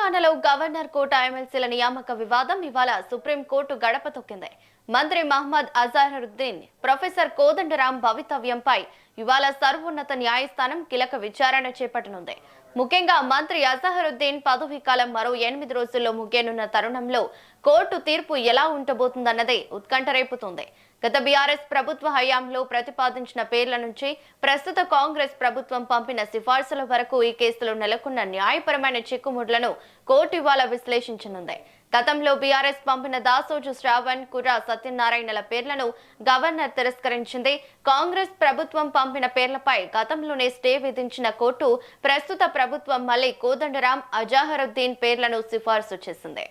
తెలంగాణలో గవర్నర్ కోట ఎమ్మెల్సీల నియామక వివాదం ఇవాళ సుప్రీంకోర్టు గడప తొక్కింది. మంత్రి మహమ్మద్ అజహరుద్దీన్, ప్రొఫెసర్ కోదండరాం భవితవ్యంపై ఇవాళ సర్వోన్నత న్యాయస్థానం కీలక విచారణ చేపట్టనుంది. ముఖ్యంగా మంత్రి అజహరుద్దీన్ పదవీ కాలం మరో 8 రోజుల్లో ముగియనున్న తరుణంలో కోర్టు తీర్పు ఎలా ఉండబోతుందన్నదే ఉత్కంఠ రేపుతోంది. గత బీఆర్ఎస్ ప్రభుత్వ హయాంలో ప్రతిపాదించిన పేర్ల నుంచి ప్రస్తుత కాంగ్రెస్ ప్రభుత్వం పంపిన సిఫార్సుల వరకు ఈ కేసులో నెలకొన్న న్యాయపరమైన చిక్కుముడ్లను కోర్టు ఇవాళ విశ్లేషించనుంది. గతంలో బీఆర్ఎస్ పంపిన దాసోజు శ్రావణ్, కుర్రా సత్యనారాయణల పేర్లను గవర్నర్ తిరస్కరించింది. కాంగ్రెస్ ప్రభుత్వం పంపిన పేర్లపై గతంలోనే స్టే విధించిన కోర్టు ప్రస్తుత ప్రభుత్వం మళ్లీ కోదండరాం, అజహరుద్దీన్ పేర్లను సిఫార్సు చేసింది.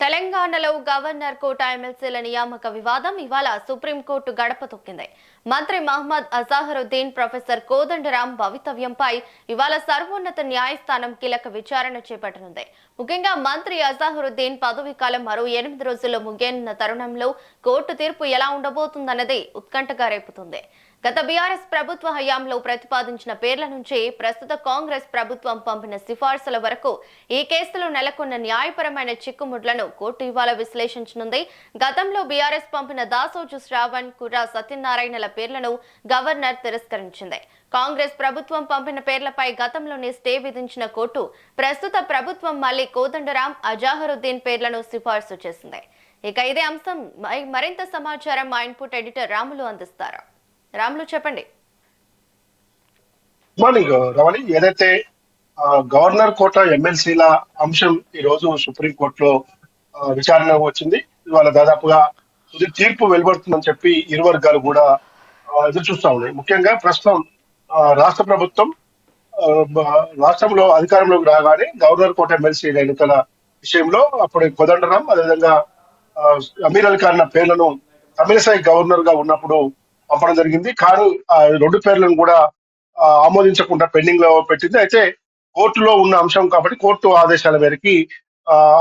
తెలంగాణలో గవర్నర్ కోట ఎమ్మెల్సీల నియామక వివాదం ఇవాళ సుప్రీంకోర్టు గడప తొక్కింది. మంత్రి మహమ్మద్ అజహరుద్దీన్, ప్రొఫెసర్ కోదండరాం భవితవ్యంపై ఇవాళ సర్వోన్నత న్యాయస్థానం కీలక విచారణ చేపట్టనుంది. ముఖ్యంగా మంత్రి అజహరుద్దీన్ పదవీ కాలం మరో 8 రోజుల్లో ముగియనున్న తరుణంలో కోర్టు తీర్పు ఎలా ఉండబోతుందన్నది ఉత్కంఠగా రేపుతుంది. గత బీఆర్ఎస్ ప్రభుత్వ హయాంలో ప్రతిపాదించిన పేర్ల నుంచి ప్రస్తుత కాంగ్రెస్ ప్రభుత్వం పంపిన సిఫార్సుల వరకు ఈ కేసులో నెలకొన్న న్యాయపరమైన చిక్కుముడ్లను కోర్టు ఇవాళ విశ్లేషించనుంది. గతంలో బీఆర్ఎస్ పంపిన దాసోజు శ్రావణ్, కుర్రా సత్యనారాయణల పేర్లను గవర్నర్ తిరస్కరించింది. కాంగ్రెస్ ప్రభుత్వం పంపిన పేర్లపై గతంలోనే స్టే విధించిన కోర్టు ప్రస్తుత ప్రభుత్వం మళ్లీ కోదండరాం, అజహరుద్దీన్ పేర్లను సిఫార్సు చేసింది. ఇక ఇదే అంశం మరింత సమాచారం మా ఇన్పుట్ ఎడిటర్ రాములు అందిస్తారు. రాములు, చెప్పండి. మార్నింగ్ రమణి, ఏదైతే గవర్నర్ కోట ఎమ్మెల్సీల అంశం ఈ రోజు సుప్రీంకోర్టులో విచారణ వచ్చింది. ఇవాళ దాదాపుగా తుది తీర్పు వెలువడుతుందని చెప్పి ఇరు వర్గాలు కూడా ఎదురు చూస్తా ఉన్నాయి. ముఖ్యంగా ప్రస్తుతం రాష్ట్ర ప్రభుత్వం రాష్ట్రంలో అధికారంలోకి రాగానే గవర్నర్ కోట ఎమ్మెల్సీల ఎన్నికల విషయంలో అప్పుడు కోదండరాం, అదేవిధంగా అమీర్ అలీ ఖాన్ పేర్లను తమిళసై గవర్నర్ గా ఉన్నప్పుడు పంపడం జరిగింది. కానీ ఆ 2 పేర్లను కూడా ఆమోదించకుండా పెండింగ్ లో పెట్టింది. అయితే కోర్టులో ఉన్న అంశం కాబట్టి కోర్టు ఆదేశాల మేరకి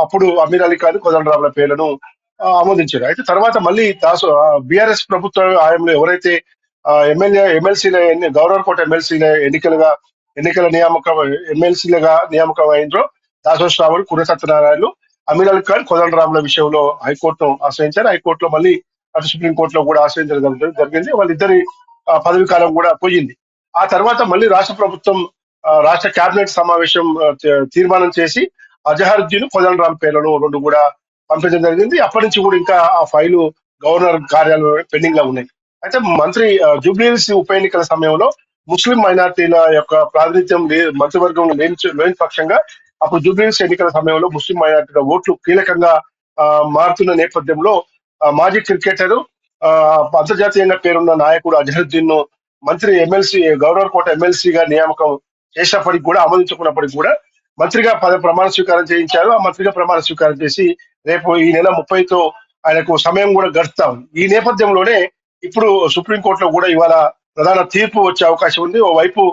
అప్పుడు అమీర్ అలీ ఖాన్, కోదండరాంల పేర్లను ఆమోదించారు. అయితే తర్వాత మళ్ళీ బీఆర్ఎస్ ప్రభుత్వ హయాంలో ఎవరైతే ఎమ్మెల్సీల గవర్నర్ కోట ఎమ్మెల్సీల ఎన్నికల ఎమ్మెల్సీలుగా నియామకం అయిందో దాసో శ్రావణ్, కుర్ర సత్యనారాయణలు, అమీర్ అలీ ఖాన్, కోదండరాంల విషయంలో హైకోర్టును ఆశ్రయించారు. హైకోర్టులో మళ్ళీ అటు సుప్రీంకోర్టులో కూడా ఆశ్రయించడం జరిగింది. వాళ్ళిద్దరి పదవి కాలం కూడా పోయింది. ఆ తర్వాత మళ్ళీ రాష్ట్ర ప్రభుత్వం రాష్ట్ర కేబినెట్ సమావేశం తీర్మానం చేసి అజహరుద్దీన్, కోదండరాం పేర్లను 2 కూడా పంపించడం జరిగింది. అప్పటి నుంచి కూడా ఇంకా ఆ ఫైలు గవర్నర్ కార్యాలయంలో పెండింగ్ గా ఉన్నాయి. అయితే మంత్రి జూబ్లీహిల్స్ ఉప ఎన్నికల సమయంలో ముస్లిం మైనార్టీల యొక్క ప్రాతినిధ్యం మంత్రివర్గం లేని పక్షంగా అప్పుడు జూబ్లీహిల్స్ ఎన్నికల సమయంలో ముస్లిం మైనార్టీల ఓట్లు కీలకంగా మారుతున్న నేపథ్యంలో మాజీ క్రికెటర్, అంతర్జాతీయంగా పేరున్న నాయకుడు అజహరుద్దీన్ ను మంత్రి గవర్నర్ కోట ఎమ్మెల్సీగా నియామకం చేసినప్పటికి కూడా ఆమోదించుకున్నప్పటికీ కూడా మంత్రిగా ప్రమాణ స్వీకారం చేయించారు. ఆ మంత్రిగా ప్రమాణ స్వీకారం చేసి రేపు ఈ నెల 30తో ఆయనకు సమయం కూడా గడుస్తా ఉంది. ఈ నేపథ్యంలోనే ఇప్పుడు సుప్రీంకోర్టులో కూడా ఇవాళ ప్రధాన తీర్పు వచ్చే అవకాశం ఉంది. ఓవైపు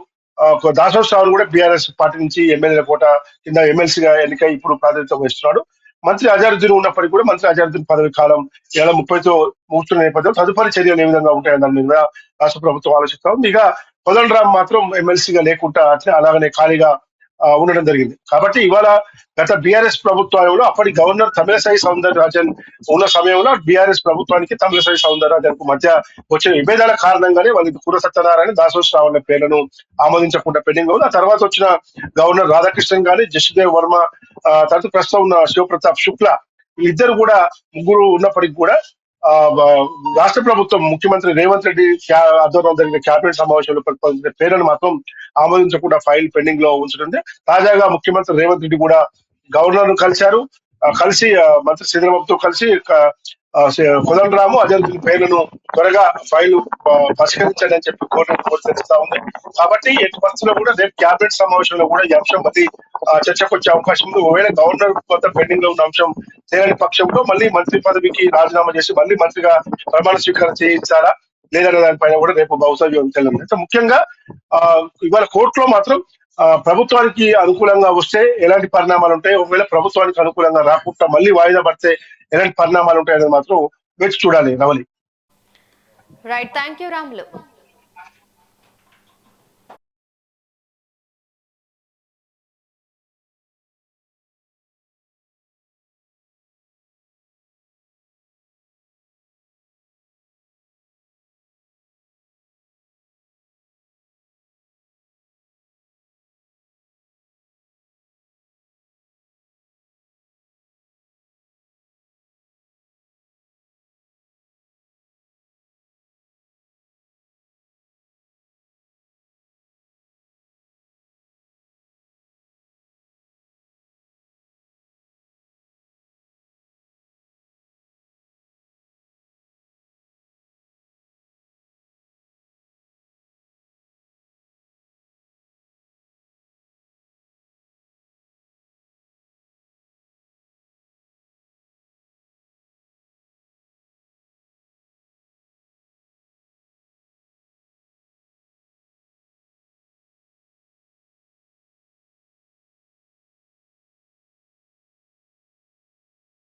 దాసో శ్రావణ్ కూడా బీఆర్ఎస్ పార్టీ నుంచి ఎమ్మెల్యేల కోట కింద ఎమ్మెల్సీగా ఎన్నికై ఇప్పుడు ప్రాతినిధ్యం వహిస్తున్నాడు. మంత్రి అజహరుద్దీన్ ఉన్నప్పటికీ కూడా మంత్రి అజహరుద్దీన్ పదవి కాలం 30తో ముగుస్తున్న నేపథ్యం తదుపరి చర్యలు ఏ విధంగా ఉంటాయని దాని మీద రాష్ట్ర ప్రభుత్వం ఆలోచిస్తాం. ఇక కోదండరాం మాత్రం ఎమ్మెల్సీగా లేకుండా అట్లే అలాగనే ఖాళీగా ఉండడం జరిగింది. కాబట్టి ఇవాళ గత బీఆర్ఎస్ ప్రభుత్వంలో అప్పటి గవర్నర్ తమిళసై సౌందరరాజన్ ఉన్న సమయంలో బీఆర్ఎస్ ప్రభుత్వానికి తమిళసై సౌందరరాజన్ కు మధ్య వచ్చిన విభేదాల కారణంగానే వాళ్ళకి కుర సత్యనారాయణ దాసోస్ రావు పేర్లను ఆమోదించకుండా పెండింగ్ ఉంది. ఆ తర్వాత వచ్చిన గవర్నర్ రాధాకృష్ణన్ గాని, జస్టిదేవ్ వర్మ, తర్వాత ప్రస్తుతం ఉన్న శివప్రతాప్ శుక్లా, వీళ్ళిద్దరు కూడా ముగ్గురు ఉన్నప్పటికీ కూడా రాష్ట్ర ప్రభుత్వం ముఖ్యమంత్రి రేవంత్ రెడ్డి ఆధ్వర్యంలో జరిగిన కేబినెట్ సమావేశంలో ప్రతిపాదించిన పేర్లను మాత్రం ఆమోదించకుండా ఫైల్ పెండింగ్ లో ఉంచుతుంది. తాజాగా ముఖ్యమంత్రి రేవంత్ రెడ్డి కూడా గవర్నర్ ను కలిశారు. కలిసి మంత్రి శ్రీధరబాబుతో కలిసి కోదండరాము అజరుద్దీన్ పేర్లను త్వరగా ఫైల్ పరిష్కరించండి అని చెప్పి కోర్టు తెలుస్తా ఉంది. కాబట్టి ఎట్టి పరిస్థితుల్లో కూడా రేపు క్యాబినెట్ సమావేశంలో కూడా ఈ అంశం మళ్ళీ చర్చకు వచ్చే అవకాశం ఉంది. ఒకవేళ గవర్నర్ కొత్త పెండింగ్ లో ఉన్న అంశం తేలని పక్షంలో మళ్ళీ మంత్రి పదవికి రాజీనామా చేసి మళ్ళీ మంత్రిగా ప్రమాణ స్వీకారం చేయించాలా లేదనే దానిపైన కూడా రేపు భవిష్యత్తు తెలియదు. అయితే ముఖ్యంగా ఇవాళ కోర్టులో మాత్రం ప్రభుత్వానికి అనుకూలంగా వస్తే ఎలాంటి పరిణామాలు ఉంటాయి, ఒకవేళ ప్రభుత్వానికి అనుకూలంగా రాకుండా మళ్ళీ వాయిదా పడితే ఎలాంటి పరిణామాలు ఉంటాయి అనేది మాత్రం వేచి చూడాలి. Ravali. Right, thank you Ramulu.